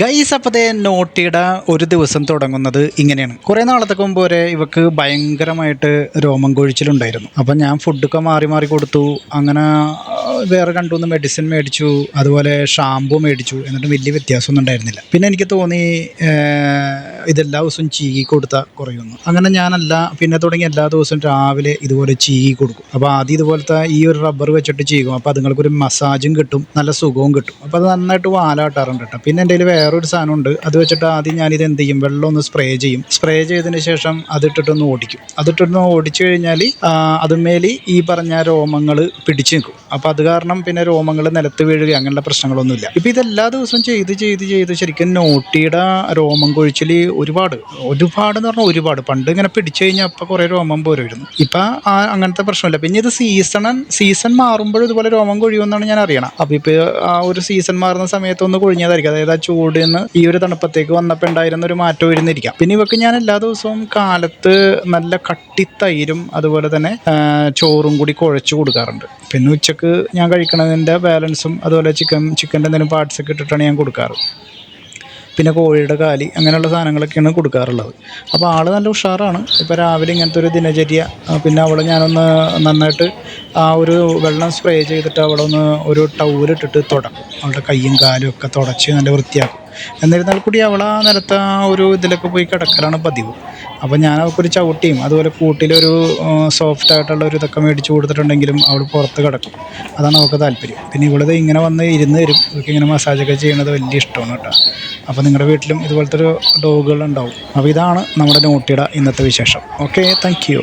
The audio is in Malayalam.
ഗൈസ് അപ്പത്തെ നോട്ടിയുടെ ഒരു ദിവസം തുടങ്ങുന്നത് ഇങ്ങനെയാണ്. കുറേ നാളത്തേക്ക് മുമ്പ് വരെ ഇവക്ക് ഭയങ്കരമായിട്ട് രോമം കൊഴിച്ചിലുണ്ടായിരുന്നു. അപ്പം ഞാൻ ഫുഡൊക്കെ മാറി മാറി കൊടുത്തു. അങ്ങനെ വേറെ രണ്ടുമൂന്ന് മെഡിസിൻ മേടിച്ചു, അതുപോലെ ഷാമ്പു മേടിച്ചു. എന്നിട്ട് വലിയ വ്യത്യാസമൊന്നും ഉണ്ടായിരുന്നില്ല. പിന്നെ എനിക്ക് തോന്നി ഇതെല്ലാ ദിവസവും ചീകി കൊടുത്താൽ കുറയുന്നു. അങ്ങനെ ഞാനല്ല പിന്നെ തുടങ്ങി എല്ലാ ദിവസവും രാവിലെ ഇതുപോലെ ചീകി കൊടുക്കും. അപ്പോൾ ആദ്യം ഇതുപോലത്തെ ഈ ഒരു റബ്ബർ വെച്ചിട്ട് ചീകും. അപ്പോൾ അതുങ്ങൾക്കൊരു മസാജും കിട്ടും, നല്ല സുഖവും കിട്ടും. അപ്പോൾ അത് നന്നായിട്ട് വാലാട്ടാറുണ്ട് കേട്ടോ. പിന്നെ എൻ്റെ കയ്യിൽ വേറൊരു സാധനമുണ്ട്. അത് വെച്ചിട്ട് ആദ്യം ഞാനിത് എന്ത് ചെയ്യും, വെള്ളം ഒന്ന് സ്പ്രേ ചെയ്യും. സ്പ്രേ ചെയ്തതിന് ശേഷം അതിട്ടിട്ടൊന്ന് ഓടിക്കും. അതിട്ടൊന്ന് ഓടിച്ചു കഴിഞ്ഞാൽ അതുമേൽ ഈ പറഞ്ഞ രോമങ്ങൾ പിടിച്ച് നിൽക്കും. അപ്പോൾ അത് കാരണം പിന്നെ രോമങ്ങൾ നിലത്ത് വീഴുക അങ്ങനെയുള്ള പ്രശ്നങ്ങളൊന്നുമില്ല. ഇപ്പോൾ ഇതെല്ലാ ദിവസവും ചെയ്ത് ശരിക്കും നോട്ടിയുടെ രോമം കൊഴിച്ചിൽ ഒരുപാട് എന്ന് പറഞ്ഞാൽ ഒരുപാട്. പണ്ട് ഇങ്ങനെ പിടിച്ചു കഴിഞ്ഞാൽ അപ്പോൾ കുറേ രോമം പോരുമായിരുന്നു. ഇപ്പം അങ്ങനത്തെ പ്രശ്നമില്ല. പിന്നെ ഇത് സീസൺ മാറുമ്പോഴും ഇതുപോലെ രോമം കൊഴിയുമെന്നാണ് ഞാൻ അറിയണം. അപ്പോൾ ഇപ്പോൾ ആ ഒരു സീസൺ മാറുന്ന സമയത്തൊന്ന് കൊഴിഞ്ഞതായിരിക്കും. അതായത് ആ ചൂടിൽ നിന്ന് ഈ ഒരു തണുപ്പത്തേക്ക് വന്നപ്പോൾ ഉണ്ടായിരുന്ന ഒരു മാറ്റം വരുന്നിരിക്കാം. പിന്നെ ഇവക്ക് ഞാൻ എല്ലാ ദിവസവും കാലത്ത് നല്ല കട്ടിത്തൈരും അതുപോലെ തന്നെ ചോറും കൂടി കുഴച്ച് കൊടുക്കാറുണ്ട്. പിന്നെ ഉച്ചക്ക് ഞാൻ കഴിക്കണതിൻ്റെ ബാലൻസും അതുപോലെ ചിക്കൻ്റെ എന്തെങ്കിലും പാർട്സൊക്കെ ഇട്ടിട്ടാണ് ഞാൻ കൊടുക്കാറ്. പിന്നെ കോഴിയുടെ കാലി അങ്ങനെയുള്ള സാധനങ്ങളൊക്കെയാണ് കൊടുക്കാറുള്ളത്. അപ്പോൾ ആൾ നല്ല ഉഷാറാണ്. ഇപ്പോൾ രാവിലെ ഇങ്ങനത്തെ ഒരു ദിനചര്യ. പിന്നെ അവളെ ഞാനൊന്ന് നന്നായിട്ട് ആ ഒരു വെള്ളം സ്പ്രേ ചെയ്തിട്ട് അവളെ ഒന്ന് ഒരു ടൗലിട്ടിട്ട് തുടക്കും. അവളുടെ കയ്യും കാലും ഒക്കെ തുടച്ച് നല്ല വൃത്തിയാക്കും. എന്നിരുന്നാൽ കൂടി അവൾ ആ നിലത്ത് ആ ഒരു ഇതിലൊക്കെ പോയി കിടക്കലാണ് പതിവ്. അപ്പോൾ ഞാൻ അവൾക്കൊരു ചവിട്ടിയും അതുപോലെ കൂട്ടിലൊരു സോഫ്റ്റായിട്ടുള്ള ഒരു ഇതൊക്കെ മേടിച്ച് കൊടുത്തിട്ടുണ്ടെങ്കിലും അവൾ പുറത്ത് കിടക്കും. അതാണ് അവൾക്ക് താല്പര്യം. പിന്നെ ഇവളിത് ഇങ്ങനെ വന്ന് ഇരുന്ന് തരും. ഇവർക്ക് ഇങ്ങനെ മസാജൊക്കെ ചെയ്യുന്നത് വലിയ ഇഷ്ടമാണ് കേട്ടോ. അപ്പോൾ നിങ്ങളുടെ വീട്ടിലും ഇതുപോലത്തെ ഒരു ഡോഗുകൾ ഉണ്ടാവും. അപ്പോൾ ഇതാണ് നമ്മുടെ നോട്ടിയുടെ ഇന്നത്തെ വിശേഷം. Okay, thank you.